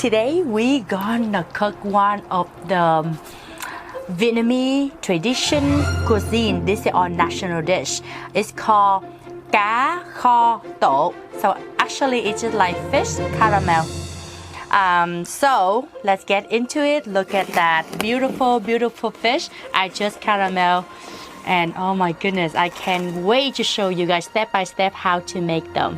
Today we gonna cook one of the Vietnamese tradition cuisine. This is our national dish. It's called cá kho tổ. So actually it's just like fish caramel. So let's get into it. Look at that beautiful fish. I just caramel, and oh my goodness, I can't wait to show you guys step by step how to make them.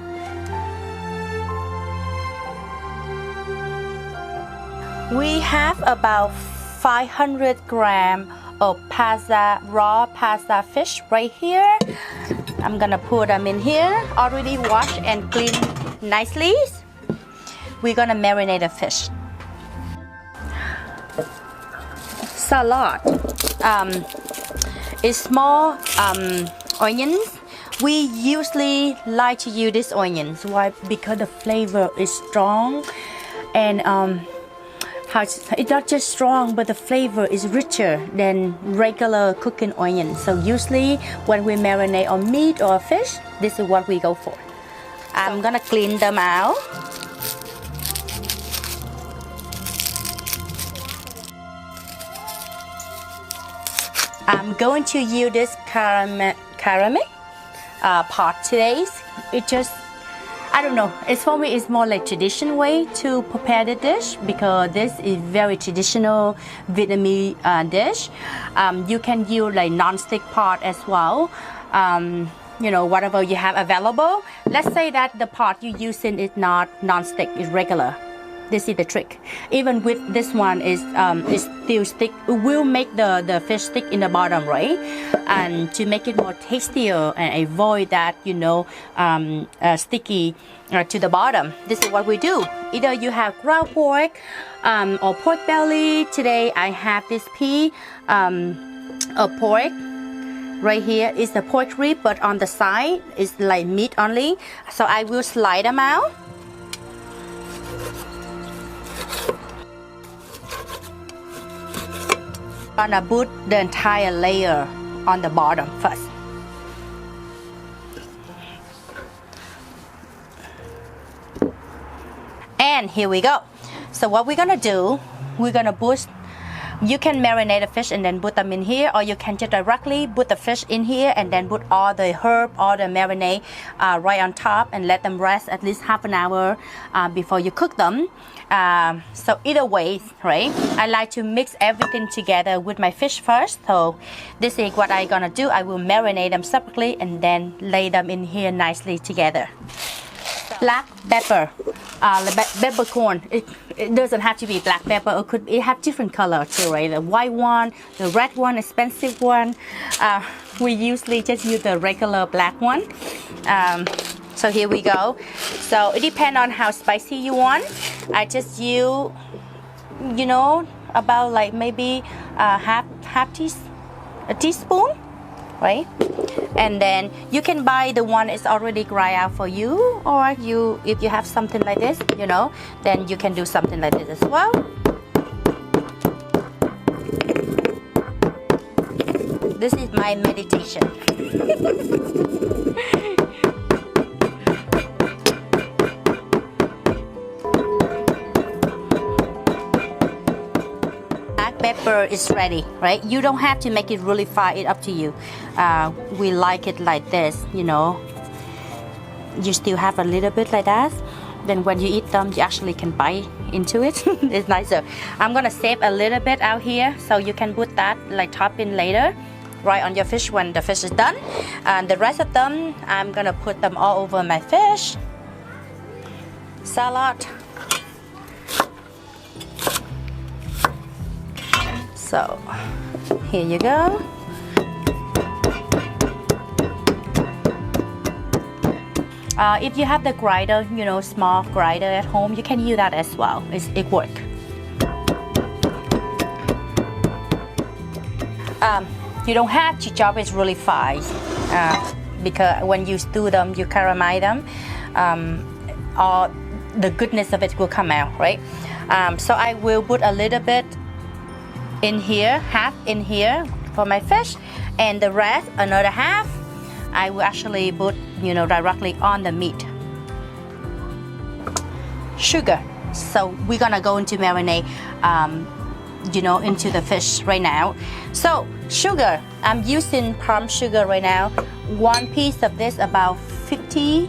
We have about 500 grams of raw pasta fish right here. I'm gonna put them in here, already washed and cleaned nicely. We're gonna marinate the fish. Salad. It's small onions. We usually like to use these onions. Why? Because the flavor is strong, and it's not just strong, but the flavor is richer than regular cooking onions. So usually when we marinate on meat or fish, this is what we go for. I'm gonna clean them out. I'm going to use this caramel pot today. It just, I don't know, it's for me it's more like traditional way to prepare the dish, because this is very traditional Vietnamese dish. You can use like non-stick pot as well. You know, whatever you have available. Let's say that the pot you're using is not non-stick, it's regular. This is the trick. Even with this one is still stick. It will make the fish stick in the bottom, right? And to make it more tastier and avoid that, you know, sticky to the bottom. This is what we do. Either you have ground pork or pork belly. Today I have this piece of pork. Right here is the pork rib, but on the side is like meat only. So I will slide them out. I'm gonna put the entire layer on the bottom first. And here we go. So what we're gonna do, we're gonna put, you can marinate the fish and then put them in here, or you can just directly put the fish in here and then put all the herb, all the marinade right on top, and let them rest at least half an hour before you cook them. So either way, right, I like to mix everything together with my fish first. So this is what I'm gonna do. I will marinate them separately and then lay them in here nicely together. Black pepper, peppercorn. It doesn't have to be black pepper. It have different color too, right? The white one, the red one, expensive one. We usually just use the regular black one. So here we go. So it depends on how spicy you want. I just use, you know, about like maybe a teaspoon, right? And then you can buy the one that's already grind out for you, or if you have something like this, you know, then you can do something like this as well. This is my meditation. Pepper is ready, right? You don't have to make it really fine, it's up to you. We like it like this, you know. You still have a little bit like that. Then when you eat them, you actually can bite into it. It's nicer. I'm gonna save a little bit out here, so you can put that like topping later, right on your fish when the fish is done. And the rest of them, I'm gonna put them all over my fish. Salad. So here you go. If you have the grinder, you know, small grinder at home, you can use that as well. It works. You don't have to chop it really fine, because when you stew them, you caramelize them, all the goodness of it will come out, right? So I will put a little bit in here, half in here for my fish, and the rest, another half, I will actually put, you know, directly on the meat. Sugar. So we're gonna go into marinade, into the fish right now. So sugar, I'm using palm sugar right now. One piece of this about 40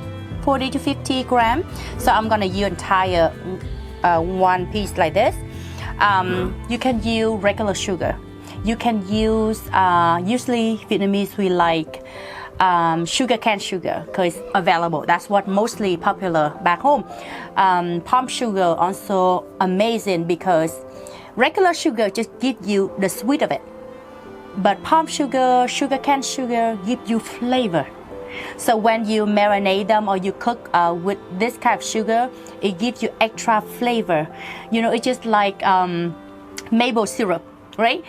to 50 grams. So I'm gonna use entire one piece like this. You can use regular sugar. You can use, usually Vietnamese we like cane sugar because it's available. That's what mostly popular back home. Palm sugar also amazing because regular sugar just gives you the sweet of it. But palm sugar, cane sugar give you flavor. So when you marinate them or you cook with this kind of sugar, it gives you extra flavor. It's just like maple syrup, right?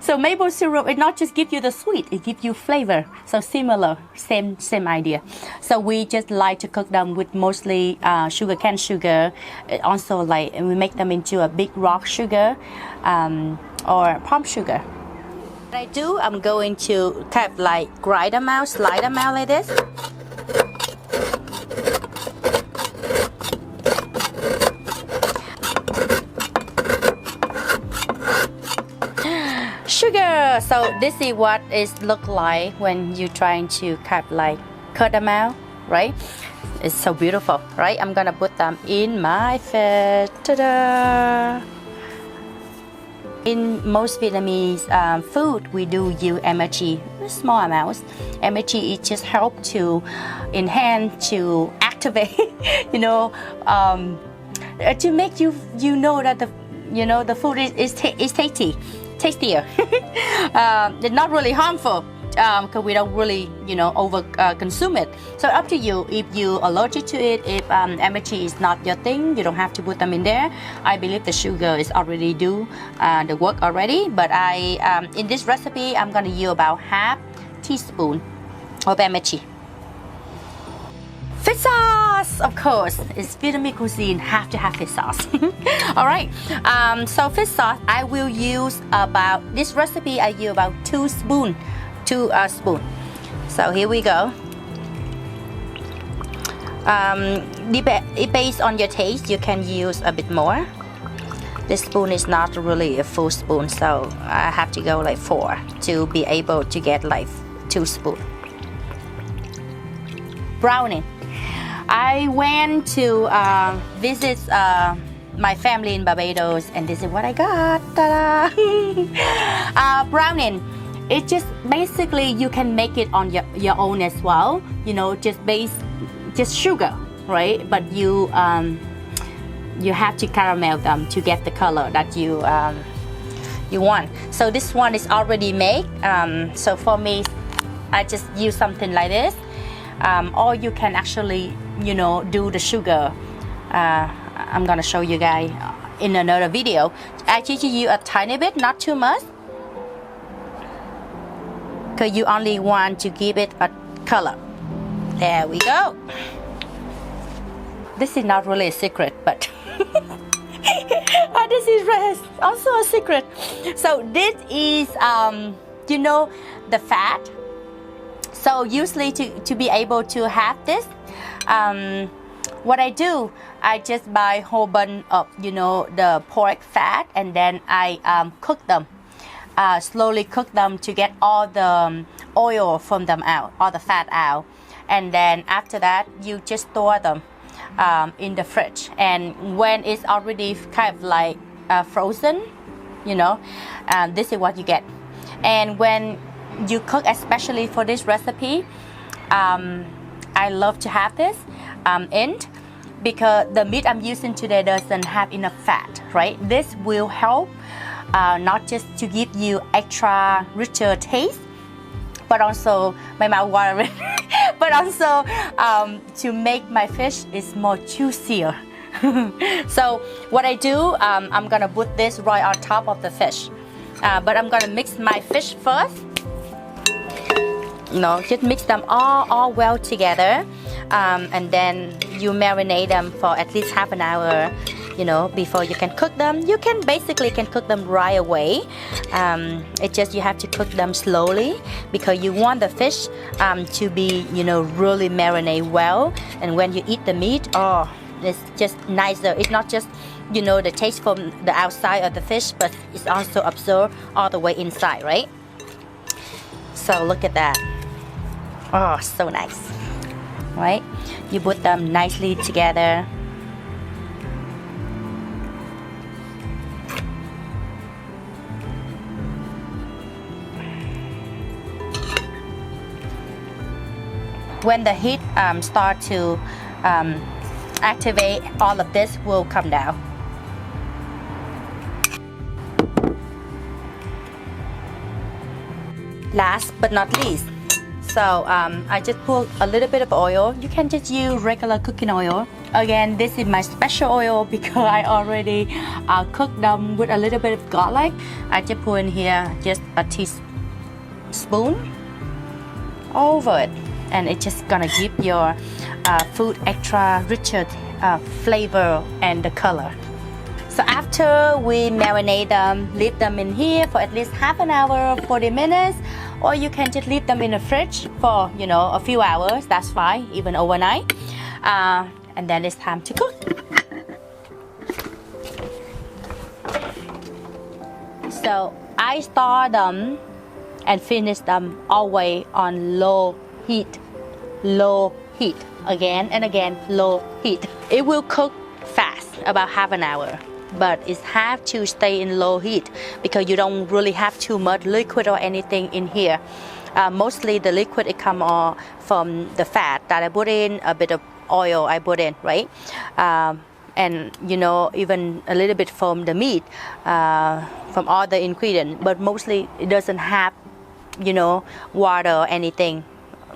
So maple syrup, it not just gives you the sweet, it gives you flavor. So similar, same idea. So we just like to cook them with mostly cane sugar. Also like we make them into a big rock sugar or palm sugar. What I do, I'm going to kind of like grind them out, slide them out like this. Sugar. So this is what it look like when you're trying to kind of like cut them out, right? It's so beautiful, right? I'm gonna put them in my fish. Ta-da! In most Vietnamese food, we do use MSG, small amounts. MSG it just help to enhance, to activate, to make you know that the food is tastier. They're not really harmful because we don't really over consume it. So up to you if you allergic to it. If MSG is not your thing, you don't have to put them in there. I believe the sugar is already do the work already. But I in this recipe I'm gonna use about half teaspoon of MSG. Fish sauce, of course, it's Vietnamese cuisine. Have to have fish sauce. All right. So fish sauce, I will use about this recipe. I use about 2 spoons. So here we go. Based on your taste, you can use a bit more. This spoon is not really a full spoon, so I have to go like 4 to be able to get like 2 spoons. Browning. I went to visit my family in Barbados, and this is what I got. Ta-da! Browning. It just basically you can make it on your own as well. Just sugar, right? But you have to caramel them to get the color that you want. So this one is already made. So for me, I just use something like this. Or you can actually, do the sugar. I'm gonna show you guys in another video. I just use a tiny bit, not too much, because you only want to give it a color. There we go. This is not really a secret, but this is also a secret. So this is, the fat. So usually to be able to have this, what I do, I just buy whole bunch of, the pork fat, and then I cook them. Slowly cook them to get all the oil from them out, all the fat out. And then after that, you just store them in the fridge. And when it's already kind of like frozen, this is what you get. And when you cook, especially for this recipe, I love to have this because the meat I'm using today doesn't have enough fat, right? This will help not just to give you extra richer taste, but also my mouth watering, but also to make my fish is more juicier. So what I do, I'm gonna put this right on top of the fish, but I'm gonna mix my fish first. Just mix them all well together, and then you marinate them for at least half an hour, before you can cook them. You can cook them right away. It's just you have to cook them slowly because you want the fish to be, really marinate well. And when you eat the meat, It's just nicer. It's not just, you know, the taste from the outside of the fish, but it's also absorbed all the way inside, right? So look at that. Oh, so nice, right? You put them nicely together. When the heat start to activate, all of this will come down. Last but not least, so I just put a little bit of oil. You can just use regular cooking oil. Again, this is my special oil because I already cooked them with a little bit of garlic. I just put in here just a teaspoon over it, and it's just gonna give your food extra richer flavor and the color. So after we marinate them, leave them in here for at least half an hour, 40 minutes, or you can just leave them in the fridge for, you know, a few hours. That's fine, even overnight. And then it's time to cook. So I start them and finish them always on low heat. Low heat, again and again, low heat. It will cook fast, about half an hour, but it have to stay in low heat because you don't really have too much liquid or anything in here. Mostly the liquid it come from the fat that I put in, a bit of oil I put in, right? And you know, even a little bit from the meat, from all the ingredients, but mostly it doesn't have, you know, water or anything.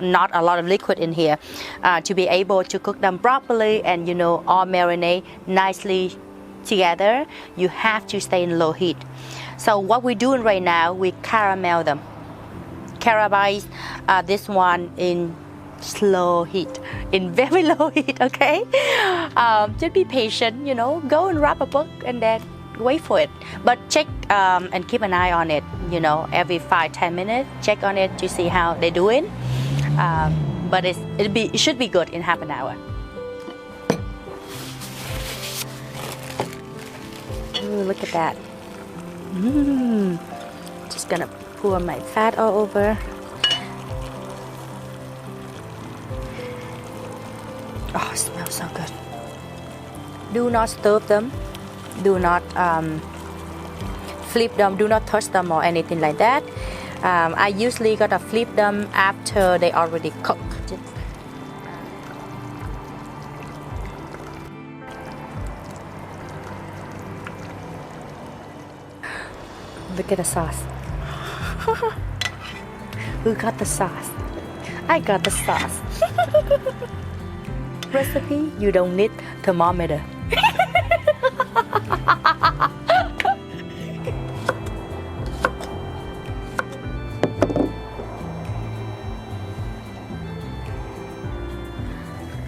Not a lot of liquid in here to be able to cook them properly and, you know, all marinate nicely together. You have to stay in low heat. So what we're doing right now, we caramel them. Caramelize this one in slow heat, in very low heat, okay? Just be patient, you know, go and wrap a book and then wait for it. But check and keep an eye on it, you know, every 5-10 minutes, check on it to see how they're doing. But it should be good in half an hour. Ooh, look at that. Just gonna pour my fat all over. Oh, it smells so good. Do not stir them. Do not flip them. Do not touch them or anything like that. I usually gotta flip them after they already cooked. Look at the sauce. Who got the sauce? I got the sauce. Recipe, you don't need thermometer.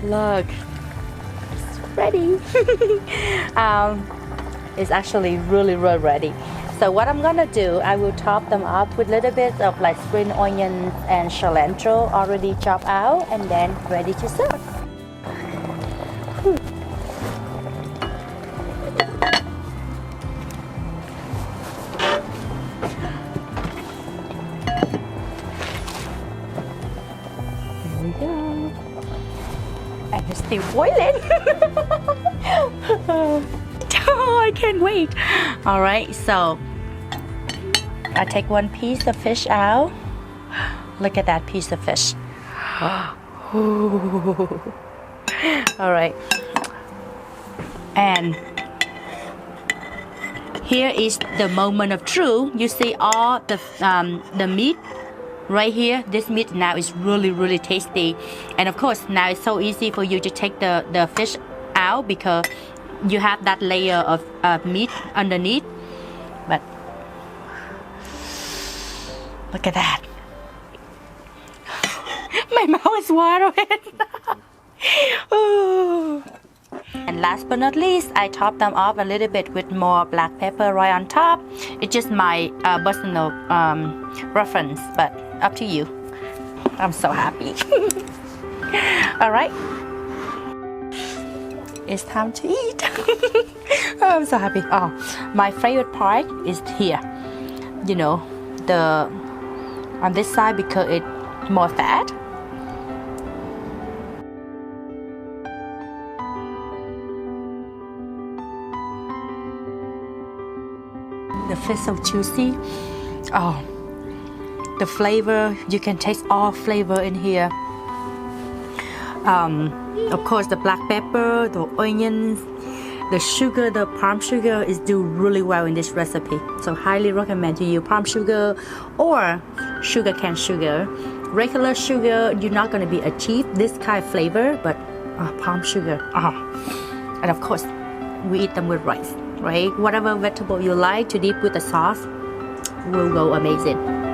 Look, it's ready. It's actually really ready. So what I'm gonna do, I will top them up with a little bit of like spring onions and cilantro already chopped out and then ready to serve. Here we go. And it's still boiling. Oh, I can't wait. All right, so I take one piece of fish out. Look at that piece of fish. All right, and here is the moment of truth. You see all the meat right here. This meat now is really tasty, and of course now it's so easy for you to take the fish out because you have that layer of meat underneath. But look at that. My mouth is watering. And last but not least, I top them off a little bit with more black pepper right on top. It's just my personal preference, but up to you. I'm so happy. All right. It's time to eat. Oh, I'm so happy. Oh, my favorite part is here. You know, the on this side because it's more fat. The fish so juicy. Oh, the flavor, you can taste all flavor in here. Of course, the black pepper, the onions, the sugar, the palm sugar is do really well in this recipe. So highly recommend to you palm sugar or sugar cane sugar. Regular sugar, you're not going to be achieve this kind of flavor, but palm sugar. And of course, we eat them with rice, right? Whatever vegetable you like to dip with the sauce will go amazing.